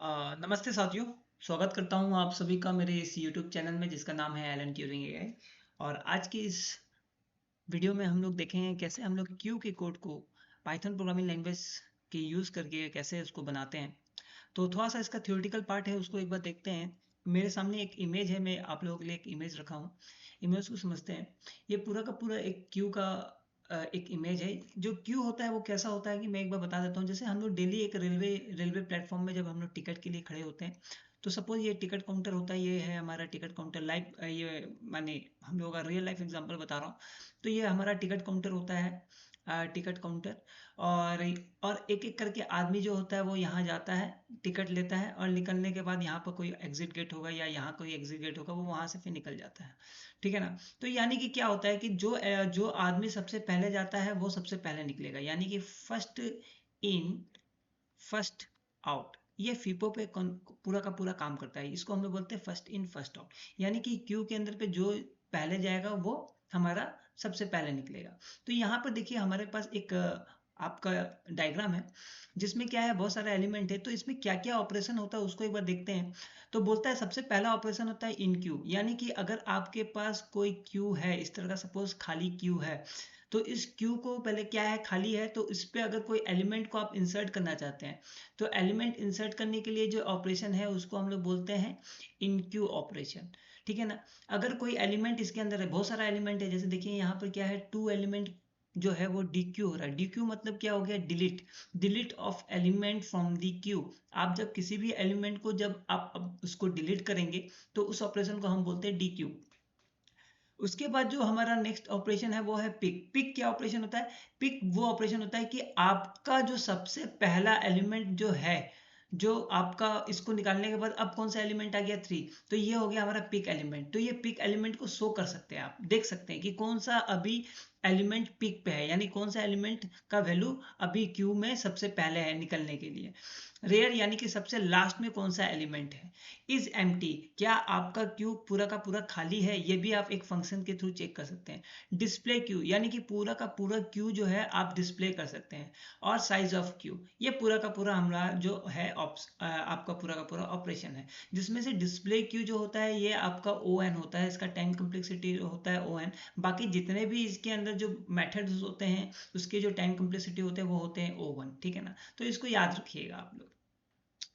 नमस्ते साथियों। स्वागत करता हूं आप सभी का मेरे इस YouTube चैनल में जिसका नाम है एलन ट्यूरिंग एआई। और आज की इस वीडियो में हम लोग देखेंगे कैसे हम लोग क्यू के कोड को पाइथन प्रोग्रामिंग लैंग्वेज के यूज़ करके कैसे उसको बनाते हैं। तो थोड़ा सा इसका थ्योरेटिकल पार्ट है, उसको एक बार देखते हैं। मेरे सामने एक इमेज है, मैं आप लोगों के लिए एक इमेज रखा हूँ। इमेज को समझते हैं। ये पूरा का पूरा एक क्यू का एक इमेज है। जो क्यू होता है वो कैसा होता है कि मैं एक बार बता देता हूँ। जैसे हम लोग डेली एक रेलवे रेलवे प्लेटफॉर्म में जब हम लोग टिकट के लिए खड़े होते हैं, तो सपोज ये टिकट काउंटर होता है। ये है हमारा टिकट काउंटर लाइव, ये माने हम लोगों का रियल लाइफ एग्जांपल बता रहा हूँ। तो ये हमारा टिकट काउंटर होता है, टिकट काउंटर। और एक एक करके आदमी जो होता है वो यहाँ जाता है, टिकट लेता है, और निकलने के बाद यहाँ पर कोई एग्जिट गेट होगा या यहाँ कोई एग्जिट गेट होगा, वो वहाँ से फिर निकल जाता है। ठीक है ना। तो यानी कि क्या होता है कि जो आदमी सबसे पहले जाता है वो सबसे पहले निकलेगा, यानी कि फर्स्ट इन फर्स्ट आउट। ये फीपो पे पूरा का पूरा काम करता है। इसको हम लोग बोलते हैं फर्स्ट इन फर्स्ट आउट। यानी कि क्यू के अंदर पे जो पहले जाएगा वो हमारा सबसे पहले निकलेगा। तो यहाँ पर देखिए हमारे पास एक आपका डायग्राम है, जिसमें क्या है, बहुत सारे एलिमेंट है। तो इसमें क्या क्या ऑपरेशन होता है उसको एक बार देखते हैं। तो बोलता है सबसे पहला ऑपरेशन होता है इन क्यू। यानी कि अगर आपके पास कोई क्यू है, इस तरह का सपोज खाली क्यू है, तो इस क्यू को पहले क्या है, खाली है, तो इस पे अगर कोई एलिमेंट को आप इंसर्ट करना चाहते हैं, तो एलिमेंट इंसर्ट करने के लिए जो ऑपरेशन है उसको हम लोग बोलते हैं इन क्यू ऑपरेशन। ठीक है ना। अगर कोई एलिमेंट इसके अंदर है, बहुत सारा एलिमेंट है, जैसे देखिए यहाँ पर क्या है, टू एलिमेंट जो है वो डी क्यू हो रहा है। डी क्यू मतलब क्या हो गया, delete. Delete of element from the Q. आप जब किसी भी एलिमेंट को जब आप अब उसको डिलीट करेंगे, तो उस ऑपरेशन को हम बोलते हैं डी क्यू। उसके बाद जो हमारा नेक्स्ट ऑपरेशन है वो है पिक। पिक क्या ऑपरेशन होता है, पिक वो ऑपरेशन होता है कि आपका जो सबसे पहला एलिमेंट जो है, जो आपका इसको निकालने के बाद अब कौन सा एलिमेंट आ गया, थ्री। तो ये हो गया हमारा पिक एलिमेंट। तो ये पिक एलिमेंट को शो कर सकते हैं, आप देख सकते हैं कि कौन सा अभी एलिमेंट पिक पे है, यानी कौन सा एलिमेंट का वैल्यू अभी क्यू में सबसे पहले है निकलने के लिए। रेयर यानी कि सबसे लास्ट में कौन सा एलिमेंट है। इज एम्प्टी, क्या आपका क्यू पूरा का पूरा खाली है, ये भी आप एक फंक्शन के थ्रू चेक कर सकते हैं। डिस्प्ले क्यू, यानी कि पूरा का पूरा क्यू जो है आप डिस्प्ले कर सकते हैं। और साइज ऑफ क्यू, ये पूरा का पूरा हमारा जो है आपका पूरा का पूरा ऑपरेशन है। जिसमें से डिस्प्ले क्यू जो होता है ये आपका ओ एन होता है, इसका टाइम कम्प्लेक्सिटी होता है ओ एन। बाकी जितने भी इसके अंदर जो मेथड्स होते हैं उसके जो टाइम कम्प्लेक्सिटी होते हैं वो होते हैं ओ वन। ठीक है ना। तो इसको याद रखिएगा आप लोग,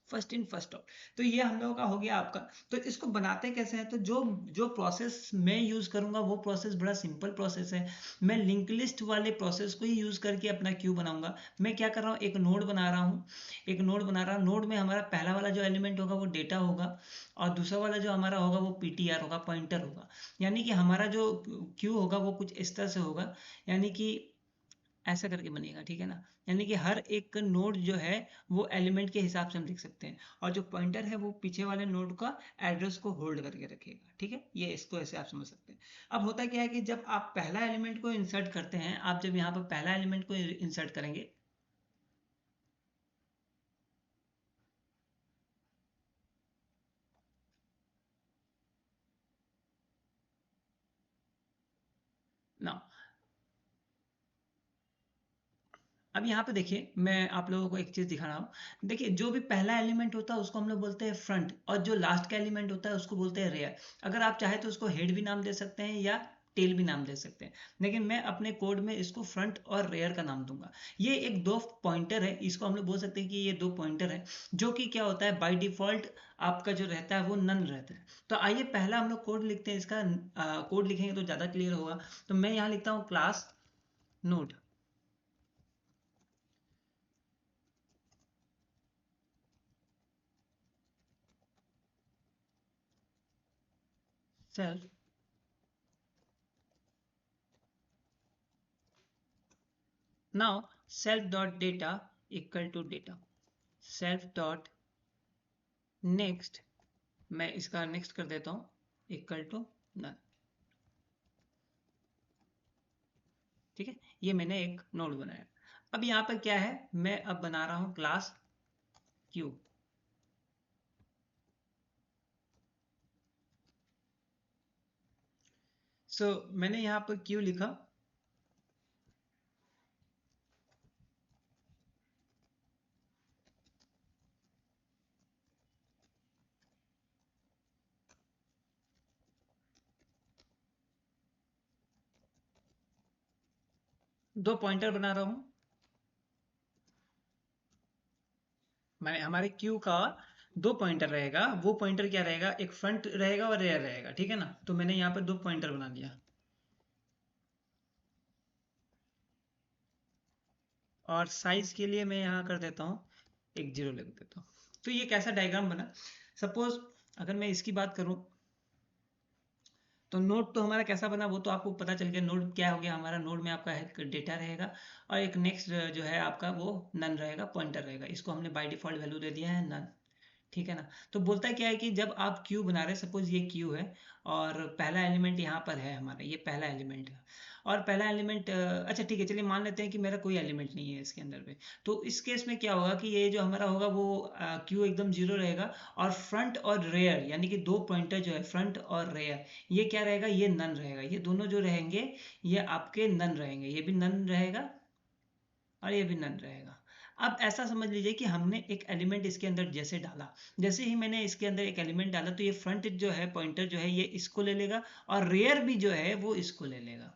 फर्स्ट इन फर्स्ट आउट। तो ये हम लोगों का हो गया आपका। तो इसको बनाते कैसे हैं, तो जो जो प्रोसेस मैं यूज करूंगा वो प्रोसेस बड़ा सिंपल प्रोसेस है। मैं लिंक लिस्ट वाले प्रोसेस को ही यूज करके अपना क्यू बनाऊंगा। मैं क्या कर रहा हूँ, एक नोड बना रहा हूँ। एक नोड बना रहा हूँ, नोड में हमारा पहला वाला जो एलिमेंट होगा वो डेटा होगा, और दूसरा वाला जो हमारा होगा वो पीटीआर होगा, पॉइंटर होगा। यानी कि हमारा जो क्यू होगा वो कुछ इस तरह से होगा, यानी कि ऐसा करके बनेगा। ठीक है ना। यानी कि हर एक नोड जो है वो एलिमेंट के हिसाब से हम लिख सकते हैं, और जो पॉइंटर है वो पीछे वाले नोड का एड्रेस को होल्ड करके रखेगा। ठीक है, ये इसको ऐसे आप समझ सकते हैं। अब होता क्या है कि जब आप पहला एलिमेंट को इंसर्ट करते हैं, आप जब यहाँ पर पहला एलिमेंट को इंसर्ट करेंगे, ना, अब यहाँ पे देखिए मैं आप लोगों को एक चीज दिखा रहा हूँ। देखिए जो भी पहला एलिमेंट होता है उसको हम लोग बोलते हैं फ्रंट, और जो लास्ट का एलिमेंट होता है उसको बोलते हैं रेयर। अगर आप चाहे तो उसको हेड भी नाम दे सकते हैं या टेल भी नाम दे सकते हैं, लेकिन मैं अपने कोड में इसको फ्रंट और रेयर का नाम दूंगा। ये एक दो पॉइंटर है, इसको हम लोग बोल सकते हैं कि ये दो पॉइंटर है, जो कि क्या होता है बाय डिफॉल्ट आपका जो रहता है वो नन रहता है। तो आइए पहला हम लोग कोड लिखते हैं, इसका कोड लिखेंगे तो ज़्यादा क्लियर होगा। तो मैं यहाँ लिखता हूँ class node self. Now self dot data equal to data, self dot next, मैं इसका नेक्स्ट कर देता हूँ, इक्वल टू नन। ठीक है, ये मैंने एक नोड बनाया। अब यहाँ पर क्या है, मैं अब बना रहा हूँ क्लास क्यू। मैंने यहाँ पर क्यू लिखा। दो पॉइंटर बना रहा हूं मैं। हमारे क्यू का दो पॉइंटर रहेगा, वो पॉइंटर क्या रहेगा, एक फ्रंट रहेगा और रेयर रहेगा, ठीक है ना। तो मैंने यहाँ पे दो पॉइंटर बना दिया, और साइज के लिए मैं यहाँ कर देता हूँ एक जीरो लिख देता हूँ। तो ये कैसा डायग्राम बना, सपोज अगर मैं इसकी बात करूँ तो नोड तो हमारा कैसा बना वो तो आपको पता चल गया। नोड क्या हो गया हमारा, नोड में आपका एक डेटा रहेगा और एक नेक्स्ट जो है आपका वो नन रहेगा, पॉइंटर रहेगा। इसको हमने बाय डिफॉल्ट वैल्यू दे दिया है नन, ठीक है ना। तो बोलता क्या है कि जब आप क्यू बना रहे, सपोज ये क्यू है और पहला एलिमेंट यहाँ पर है हमारा, ये पहला एलिमेंट है और पहला एलिमेंट, अच्छा ठीक है चलिए मान लेते हैं कि मेरा कोई एलिमेंट नहीं है इसके अंदर पे। तो इस केस में क्या होगा कि ये जो हमारा होगा वो क्यू एकदम जीरो रहेगा, और फ्रंट और रेयर यानी कि दो पॉइंटर जो है फ्रंट और रेयर, ये क्या रहेगा, ये नन रहेगा। ये दोनों जो रहेंगे ये आपके नन रहेंगे, ये भी नन रहेगा और ये भी नन रहेगा। अब ऐसा समझ लीजिए कि हमने एक एलिमेंट इसके अंदर जैसे डाला, जैसे ही मैंने इसके अंदर एक एलिमेंट डाला तो ये फ्रंट जो है पॉइंटर जो है ये इसको ले लेगा और रेयर भी जो है वो इसको ले लेगा,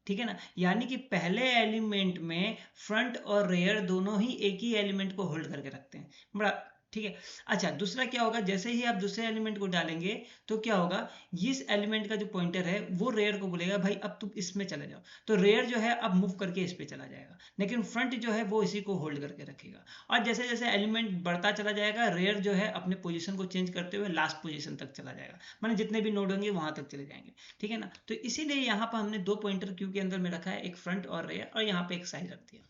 ठीक है ना। यानी कि पहले एलिमेंट में फ्रंट और रेयर दोनों ही एक ही एलिमेंट को होल्ड करके रखते हैं, बड़ा ठीक है। अच्छा दूसरा क्या होगा, जैसे ही आप दूसरे एलिमेंट को डालेंगे तो क्या होगा, इस एलिमेंट का जो पॉइंटर है वो रेयर को बोलेगा भाई अब तुम इसमें चले जाओ, तो रेयर जो है अब मूव करके इस पे चला जाएगा, लेकिन फ्रंट जो है वो इसी को होल्ड करके रखेगा। और जैसे जैसे एलिमेंट बढ़ता चला जाएगा, रेयर जो है अपने पोजीशन को चेंज करते हुए लास्ट पोजीशन तक चला जाएगा, माने जितने भी नोड होंगे वहां तक चले जाएंगे, ठीक है ना। तो इसीलिए यहाँ पर हमने दो पॉइंटर क्यू के अंदर में रखा है, एक फ्रंट और रेयर, और यहाँ पे एक साइज रख दिया।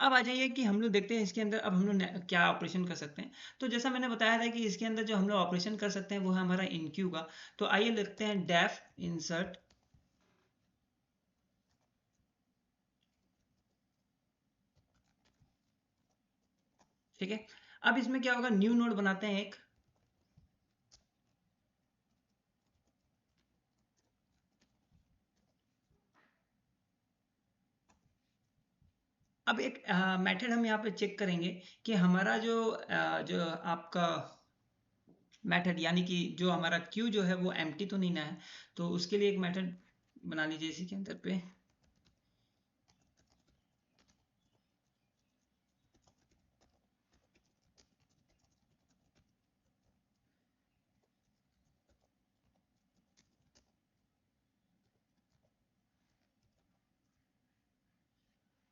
अब आ जाइए कि हम लोग देखते हैं इसके अंदर अब हम लोग क्या ऑपरेशन कर सकते हैं। तो जैसा मैंने बताया था कि इसके अंदर जो हम लोग ऑपरेशन कर सकते हैं वो है हमारा इन क्यू का। तो आइए लिखते हैं डेफ इंसर्ट, ठीक है। अब इसमें क्या होगा, न्यू नोड बनाते हैं एक, अब एक मेथड हम यहाँ पे चेक करेंगे कि हमारा जो आपका मेथड यानी कि जो हमारा क्यू जो है वो एम्प्टी तो नहीं ना है। तो उसके लिए एक मेथड बना लीजिए इसी के अंदर पे,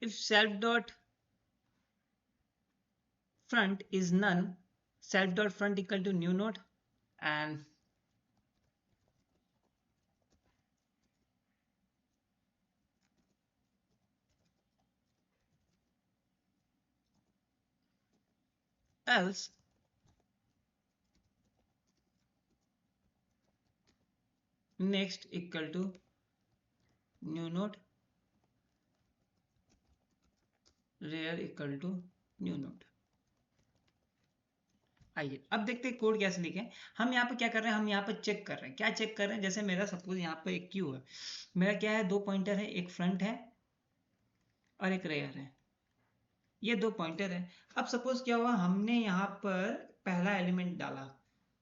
if self dot front is none, self dot front equal to new node, and else next equal to new node, rear equal to new node। आइए अब देखते हैं कोड कैसे लिखे। हम यहाँ पे क्या कर रहे हैं, हम यहाँ पे चेक कर रहे हैं, क्या चेक कर रहे हैं, जैसे मेरा सपोज यहाँ पे एक क्यू है, मेरा क्या है, दो पॉइंटर है, एक फ्रंट है और एक रेयर है, ये दो पॉइंटर है। अब सपोज क्या हुआ, हमने यहाँ पर पहला एलिमेंट डाला,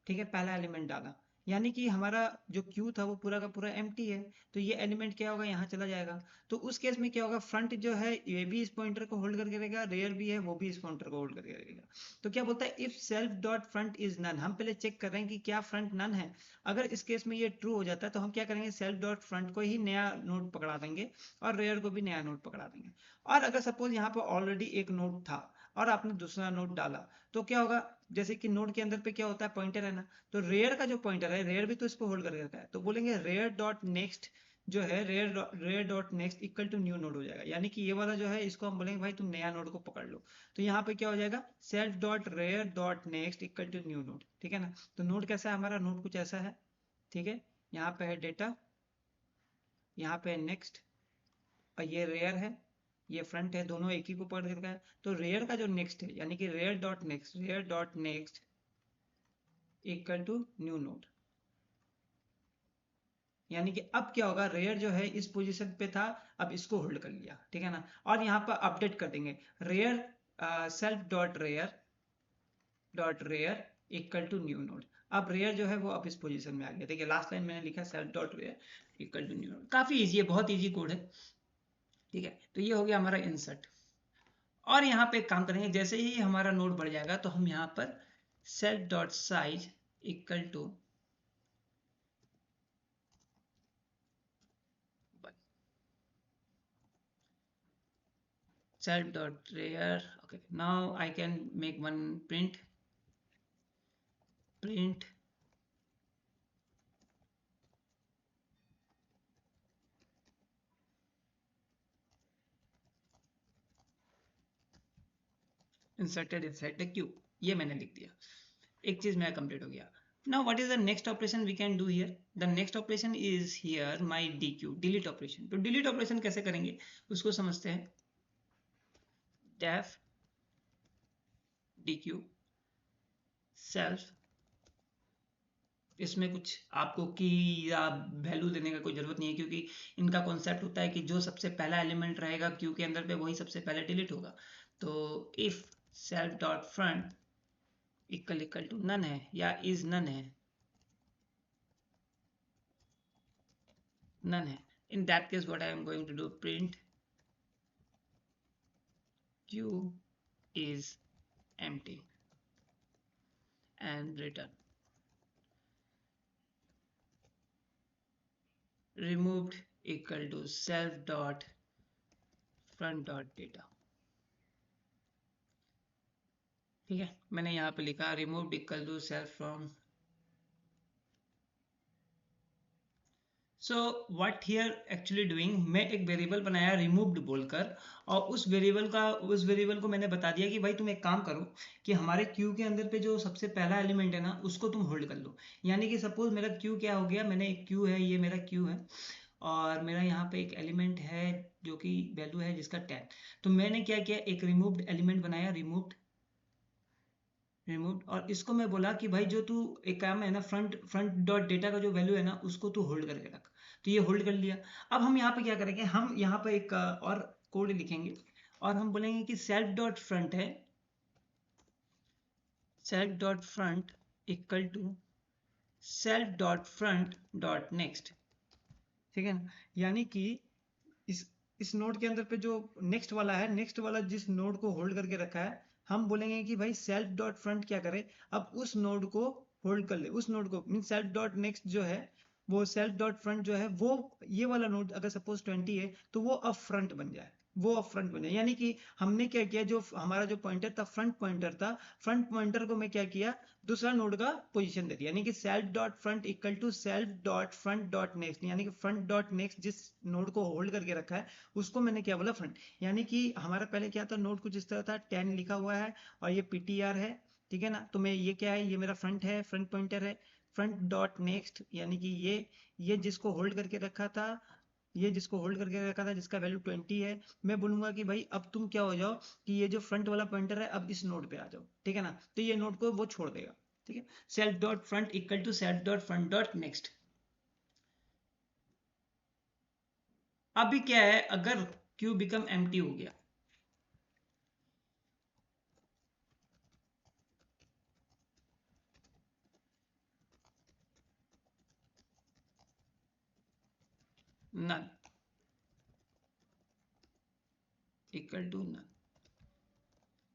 ठीक है, पहला एलिमेंट डाला, यानी कि हमारा जो क्यू था वो पूरा का पूरा एम्प्टी है। तो ये एलिमेंट क्या होगा, यहाँ चला जाएगा। तो उस केस में क्या होगा, फ्रंट जो है ये भी इस पॉइंटर को होल्ड करके रहेगा, रेयर भी है वो भी इस पॉइंटर को होल्ड करके रहेगा। तो क्या बोलता है, if self dot front is none, हम पहले चेक कर रहे हैं कि क्या फ्रंट नन है। अगर इस केस में ये ट्रू हो जाता है तो हम क्या करेंगे, सेल्फ डॉट फ्रंट को ही नया नोड पकड़ा देंगे और रेयर को भी नया नोड पकड़ा देंगे। और अगर सपोज यहाँ पर ऑलरेडी एक नोड था और आपने दूसरा नोड डाला, तो क्या होगा, जैसे कि नोड के अंदर पे क्या होता है, पॉइंटर है ना। तो रेयर का जो पॉइंटर है, रेयर भी तो इसको होल्ड करके रखा है, तो बोलेंगे रेयर डॉट नेक्स्ट जो है, rear dot next equal to new node हो जाएगा। यानी कि ये वाला जो है इसको हम बोलेंगे भाई तुम नया नोड को पकड़ लो। तो यहाँ पे क्या हो जाएगा, self dot rear dot next equal to new node, ठीक है ना। तो नोड कैसा है हमारा, नोड कुछ ऐसा है, ठीक है। यहाँ पे है डेटा, यहाँ पे है नेक्स्ट, और ये रेयर है, ये फ्रंट है, दोनों एक ही को पकड़ रखा है। तो रेयर का जो नेक्स्ट है यानी कि rear dot next equal to new node. यानी कि अब क्या होगा, रेयर जो है इस पोजीशन पे था, अब इसको होल्ड कर लिया, ठीक है ना। और यहाँ पर अपडेट कर देंगे, rear self dot rear equal to new node. अब रेयर जो है वो अब इस पोजीशन में आ गया। देखिए लास्ट लाइन मैंने लिखा self dot rear equal to new node. काफी इजी है, बहुत इजी कोड है। ठीक है, तो ये हो गया हमारा इंसर्ट। और यहाँ पे एक काम करेंगे, जैसे ही हमारा नोड बढ़ जाएगा तो हम यहाँ पर self dot size equal to self dot rear. Okay, now I can make one print inserted inside the queue। ये मैंने लिख दिया, एक चीज मेरा कंप्लीट हो गया। now what is the next operation we can do here? the next operation is here my dq, delete operation। तो delete operation कैसे करेंगे उसको समझते हैं। def dq self, इसमें कुछ आपको की या वैल्यू देने का कोई जरूरत नहीं है, क्योंकि इनका कॉन्सेप्ट होता है कि जो सबसे पहला एलिमेंट रहेगा क्यू के अंदर पे वही सबसे पहले डिलीट होगा। तो if self dot front equal equal to none है या इज नन है, नन है, in that case what I am going to do, print q is empty and return removed equal to self dot front dot data। ठीक है, मैंने यहाँ पे लिखा removed equal to self from। So what here actually doing, मैं एक variable बनाया removed बोलकर, और उस वेरिएबल को मैंने बता दिया कि भाई तुम एक काम करो कि हमारे क्यू के अंदर पे जो सबसे पहला एलिमेंट है ना उसको तुम होल्ड कर लो। यानी कि सपोज मेरा क्यू क्या हो गया, मैंने एक क्यू है, ये मेरा क्यू है, और मेरा यहाँ पे एक एलिमेंट है जो कि वैल्यू है जिसका 10। तो मैंने क्या किया, एक रिमूव्ड एलिमेंट बनाया, रिमूव्ड, और इसको मैं बोला कि भाई जो तू एक काम है ना, फ्रंट डॉट डेटा का जो वैल्यू है ना उसको तू होल्ड करके रख। तो ये होल्ड कर लिया। अब हम यहाँ पे क्या करेंगे, हम यहाँ पे एक और कोड लिखेंगे, और हम बोलेंगे कि सेल्फ डॉट फ्रंट है, self dot front equal to self dot front dot next. ठीक है ना, यानी कि इस इस नोड के अंदर पे जो नेक्स्ट वाला है, नेक्स्ट वाला जिस नोड को होल्ड करके रखा है, हम बोलेंगे कि भाई सेल्फ डॉट फ्रंट क्या करे, अब उस नोड को होल्ड कर ले, उस नोड को मीन सेल्फ डॉट नेक्स्ट जो है, वो सेल्फ डॉट फ्रंट जो है वो ये वाला नोड अगर सपोज 20 है तो वो अब फ्रंट बन जाए, वो अब फ्रंट बन जाए। यानी कि हमने क्या किया, जो हमारा जो पॉइंटर था फ्रंट पॉइंटर था, फ्रंट पॉइंटर को मैं क्या किया, दूसरा नोड का पोजीशन दे दिया। यानी कि self dot front equal to self dot front dot next, यानी कि फ्रंट डॉट नेक्स्ट जिस नोड को होल्ड करके रखा है उसको मैंने क्या बोला, फ्रंट। यानी कि हमारा पहले क्या था, नोड कुछ इस तरह था, 10 लिखा हुआ है और ये ptr है, ठीक है ना। तो मैं ये क्या है, ये मेरा फ्रंट है, फ्रंट पॉइंटर है, फ्रंट डॉट नेक्स्ट, यानी कि ये जिसको होल्ड करके रखा था, ये जिसको होल्ड करके रखा था जिसका वैल्यू 20 है, मैं बोलूंगा कि भाई अब तुम क्या हो जाओ कि ये जो फ्रंट वाला पॉइंटर है अब इस नोड पे आ जाओ, ठीक है ना। तो ये नोड को वो छोड़ देगा, ठीक है। Self dot front equal to self dot front dot next. अभी क्या है, अगर क्यू बिकम एम्प्टी हो गया, नन इक्वल टू नन।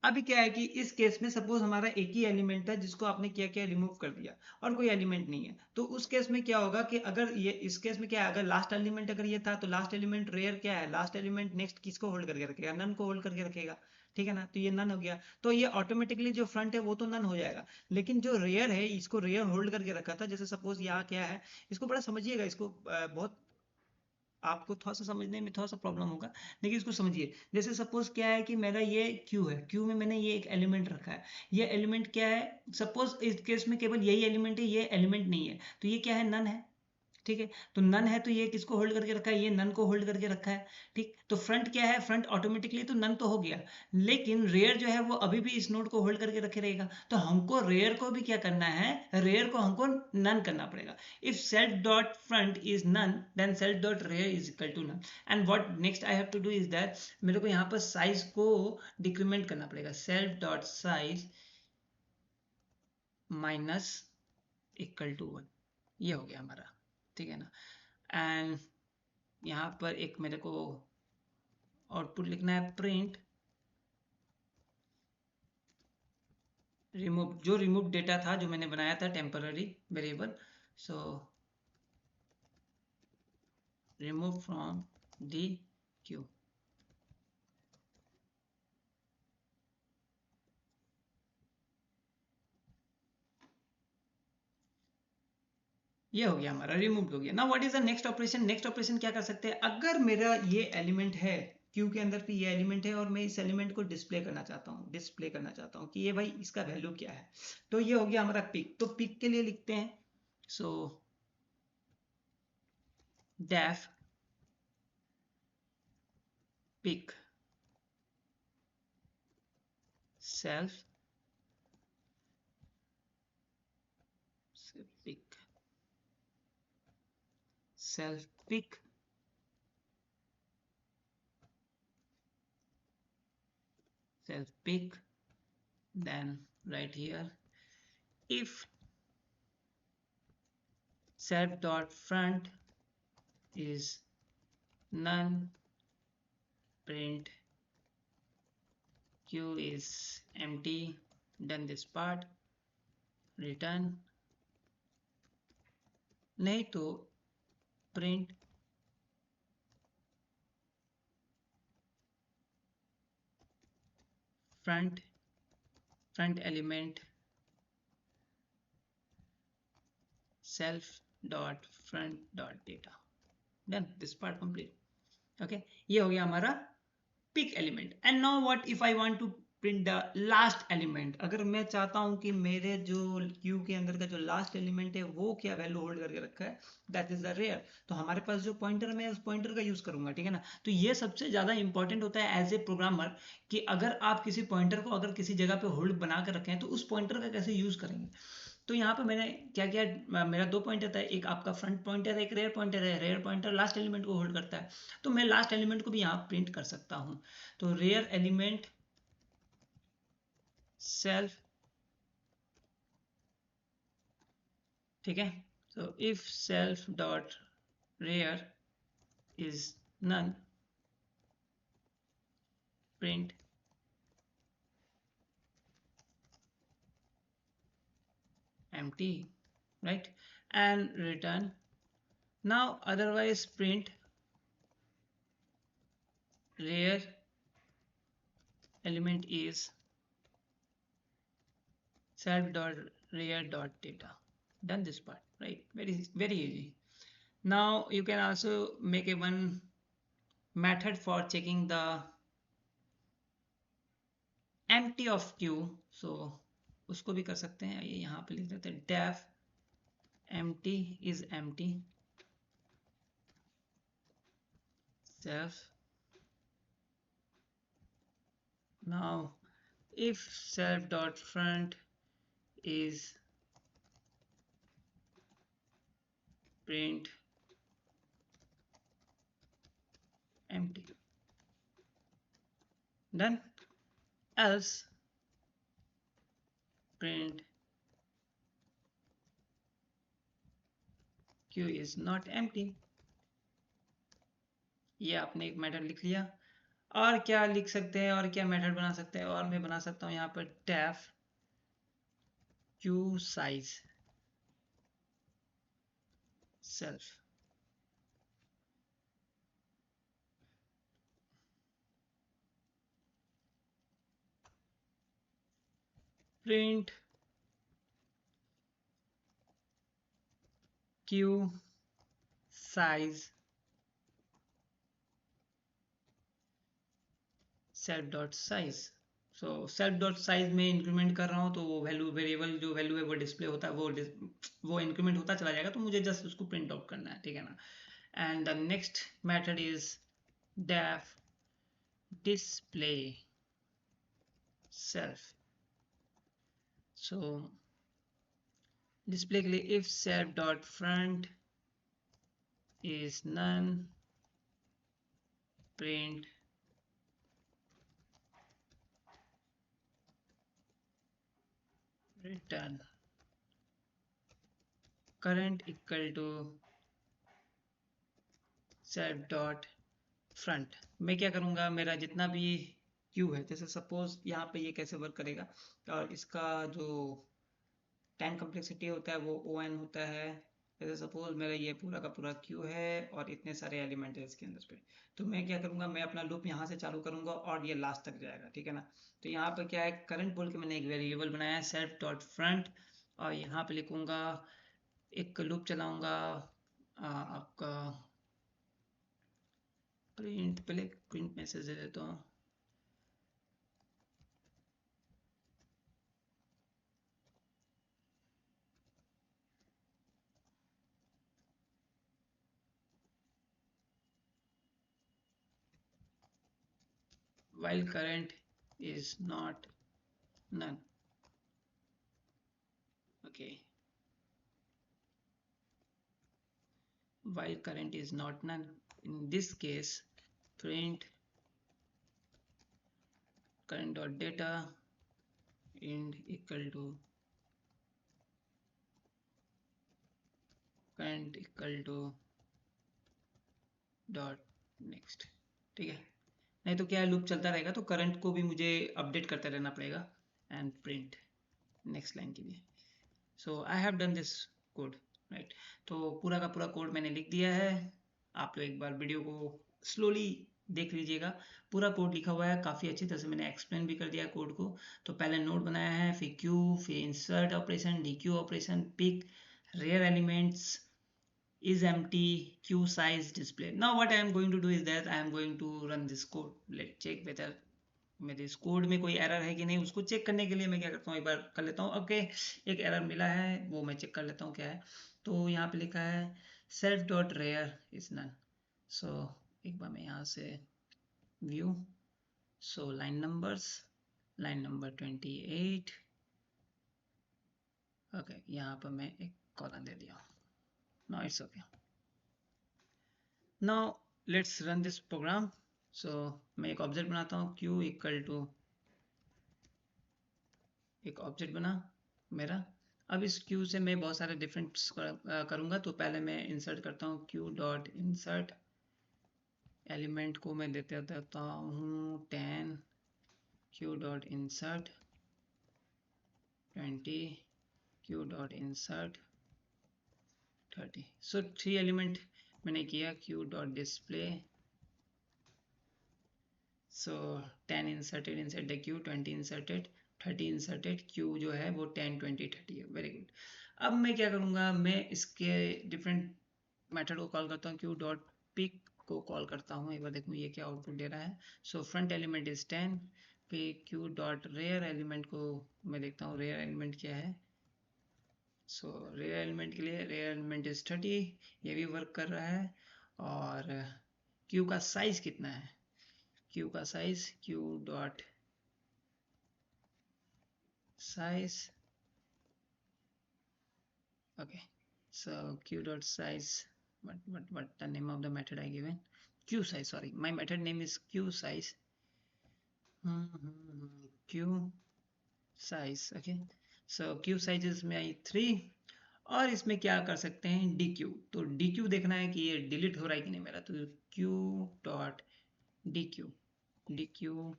अभी क्या है कि इस केस में सपोज हमारा एक ही एलिमेंट था जिसको आपने क्या किया, रिमूव कर दिया, और कोई एलिमेंट नहीं है, तो उस केस में क्या होगा कि अगर ये, इस केस में क्या है, अगर लास्ट एलिमेंट अगर ये था तो लास्ट एलिमेंट रेयर क्या है, लास्ट एलिमेंट नेक्स्ट किसको होल्ड करके रखेगा, नन को होल्ड करके रखेगा, ठीक है ना। तो ये नन हो गया, तो ये ऑटोमेटिकली जो फ्रंट है वो तो नन हो जाएगा, लेकिन जो रेयर है इसको रेयर होल्ड करके रखा था। जैसे सपोज यहाँ क्या है, इसको बड़ा समझिएगा, इसको बहुत आपको थोड़ा सा समझने में थोड़ा सा प्रॉब्लम होगा, लेकिन इसको समझिए। जैसे सपोज क्या है कि मेरा ये क्यू है, क्यू में मैंने ये एक एलिमेंट रखा है, ये एलिमेंट क्या है, सपोज इस केस में केवल यही एलिमेंट है, ये एलिमेंट नहीं है, तो ये क्या है, नन है, ठीक है। तो नन है तो ये किसको होल्ड करके रखा है, ये नन को होल्ड करके रखा है, ठीक। तो फ्रंट क्या है, फ्रंट ऑटोमेटिकली तो नन तो हो गया, लेकिन रेयर जो है वो अभी भी इस नोड को होल्ड करके रखे रहेगा। तो हमको रेयर को भी क्या करना है, रेयर को हमको नन करना पड़ेगा। If self dot front is none then self dot rare is equal to none. And what next I have to do is that, मेरे को यहाँ पर साइज को डिक्रीमेंट करना पड़ेगा, self dot size minus equal to 1। ये हो गया हमारा, ठीक है ना। एंड यहाँ पर एक मेरे को आउटपुट लिखना है प्रिंट रिमूव, जो रिमूव डेटा था जो मैंने बनाया था temporary variable, so remove from the Q. ये हो गया हमारा, रिमूव हो गया। ना what is the next operation? Next operation क्या कर सकते हैं, अगर मेरा ये एलिमेंट है क्यू के अंदर पे, ये एलिमेंट है और मैं इस एलिमेंट को डिस्प्ले करना चाहता हूँ, कि ये भाई इसका वैल्यू क्या है, तो ये हो गया हमारा पिक। तो पिक के लिए लिखते हैं so def pick self pick self pick then right here if self dot front is none, print q is empty, done this part, return, नहीं तो print front element self dot front dot data, done this part complete। okay, ये हो गया हमारा peek element. And now what if I want to print the last element, अगर मैं चाहता हूं कि मेरे जो क्यू के अंदर का जो लास्ट एलिमेंट है वो क्या वैल्यू होल्ड करके रखा है, दैट इज द रेयर। तो हमारे पास जो पॉइंटर है मैं उस पॉइंटर का यूज करूंगा, ठीक है ना। तो ये सबसे ज्यादा इंपॉर्टेंट होता है एज ए प्रोग्रामर, कि अगर आप किसी पॉइंटर को अगर किसी जगह पे होल्ड बना कर रखें तो उस पॉइंटर का कैसे यूज करेंगे। तो यहाँ पे मैंने क्या किया, मेरा दो पॉइंटर था, एक आपका फ्रंट पॉइंटर है, एक रेयर पॉइंटर है। रेयर पॉइंटर लास्ट एलिमेंट को होल्ड करता है, तो मैं लास्ट एलिमेंट को भी यहाँ प्रिंट कर सकता हूँ। तो रेयर एलिमेंट सेल्फ, ठीक है। so if self dot rear is none, print empty, right, and return। now otherwise print rear element is self dot rear dot data, done this part, right, very easy। now you can also make a one method for checking the empty of queue, so उसको भी कर सकते हैं। ये यहाँ पे लिख देते हैं def empty is empty self। now if self dot front is print empty, done, else print q is not empty। ये आपने एक मेथड लिख लिया। और क्या लिख सकते हैं, और क्या मेथड बना सकते हैं, और मैं बना सकता हूँ यहाँ पर def q size self, print q size self dot size। So self dot size में इंक्रीमेंट कर रहा हूँ तो वो वैल्यू वेरिएबल जो वैल्यू है वो डिस्प्ले होता है, वो इंक्रीमेंट होता चला जाएगा, तो मुझे जस्ट उसको प्रिंट आउट करना है, ठीक है ना। And the next method is def display self. So display के लिए if self dot front is none, print return current equal to self dot front. मैं क्या करूँगा, मेरा जितना भी क्यू है, जैसे सपोज यहाँ पे ये कैसे वर्क करेगा, और इसका जो टाइम कम्प्लेक्सिटी होता है वो ON होता है। जैसे सपोज मेरा ये पूरा का पूरा क्यू है और इतने सारे एलिमेंट है इसके अंदर पे, तो मैं क्या करूँगा, मैं अपना लूप यहाँ से चालू करूँगा और ये लास्ट तक जाएगा, ठीक है ना। तो यहाँ पे क्या है, करंट बोल के मैंने एक वेरिएबल बनाया है सेल्फ डॉट फ्रंट, और यहाँ पे लिखूँगा, एक लूप चलाऊँगा आपका प्रिंट, पहले प्रिंट मैसेज दे देता हूँ। while current is not none. Okay, while current is not none, in this case print current dot data and equal to current equal to dot next, ठीक है। नहीं तो क्या है, लूप चलता रहेगा तो करंट को भी मुझे अपडेट करते रहना पड़ेगा। एंड प्रिंट नेक्स्ट लाइन के लिए। So I have done this code, right. तो पूरा का पूरा कोड मैंने लिख दिया है। आप लोग एक बार वीडियो को स्लोली देख लीजिएगा, पूरा कोड लिखा हुआ है, काफ़ी अच्छी तरह से मैंने एक्सप्लेन भी कर दिया कोड को। तो पहले नोड बनाया है, फिर क्यू, फिर insert operation, DQ operation, peek, rear elements, is empty, queue size, display. Now what I am going to do is that I am going to run this code. Let's check whether मेरे इस code में कोई error है कि नहीं। उसको check करने के लिए मैं क्या करता हूँ, एक बार कर लेता हूँ। ओके, एक एरर मिला है, वो मैं चेक कर लेता हूँ क्या है। तो यहाँ पे लिखा है self dot rare is none. So एक बार मैं यहाँ से view, so line numbers, line number 28। Okay, यहाँ पर मैं एक कॉलम दे दिया। Now it's okay. Now let's run this program. So मैं एक ऑब्जेक्ट बनाता हूँ, q इक्वल टू, एक ऑब्जेक्ट बना मेरा। अब इस q से मैं बहुत सारे डिफरेंट करूँगा। तो पहले मैं इंसर्ट करता हूँ, q डॉट इंसर्ट, एलिमेंट को मैं देते देता हूँ 10, q dot insert 20, q dot insert 30। सो 3 एलिमेंट मैंने किया। q dot display, so 10 inserted inside the Q, 20 inserted, 30 inserted, Q जो है वो 10, 20, 30 है। Very good. अब मैं क्या करूँगा, मैं इसके डिफरेंट मेथड को कॉल करता हूँ। क्यू डॉट पिक को कॉल करता हूँ, एक बार देखूँ ये क्या आउटपुट दे रहा है। सो फ्रंट एलिमेंट इज 10, फिर क्यू डॉट रेयर एलिमेंट को मैं देखता हूँ रेयर एलिमेंट क्या है। सो रेयर एलिमेंट के लिए रेयर एलिमेंट इज 30, ये भी वर्क कर रहा है। और क्यू का साइज कितना है, क्यू का size, Q dot size, okay, so q dot size, what the name of the method I given, q size, sorry, my method name is q size, q size, okay, so q size is my 3। और इसमें क्या कर सकते हैं, dq, तो dq देखना है कि ये डिलीट हो रहा है कि नहीं मेरा। तो q dot dq, dq,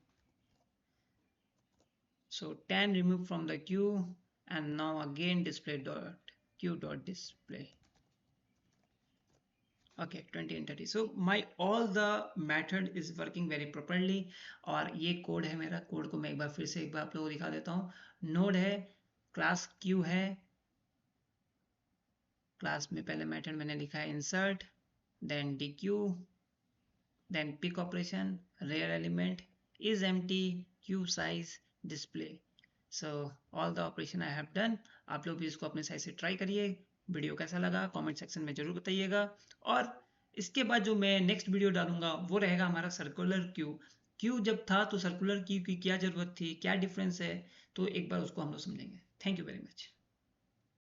so 10 removed from the queue, and now again display dot q dot display, okay, 20 and 30। so my all the method is working very properly। और ये कोड है मेरा, कोड को मैं एक बार फिर से एक बार आप लोगों को दिखा देता हूँ। नोड है, क्लास q है, क्लास में पहले मेथड मैंने लिखा है insert, then dq, then pick operation, rear element, is empty, q size, display। so all the operation I have done। आप लोग भी इसको अपने साइड से ट्राई करिए। वीडियो कैसा लगा कमेंट सेक्शन में जरूर बताइएगा। और इसके बाद जो मैं नेक्स्ट वीडियो डालूंगा वो रहेगा हमारा सर्कुलर क्यू। क्यू जब था तो सर्कुलर क्यू की क्या जरूरत थी, क्या डिफरेंस है, तो एक बार उसको हम लोग समझेंगे। Thank you very much.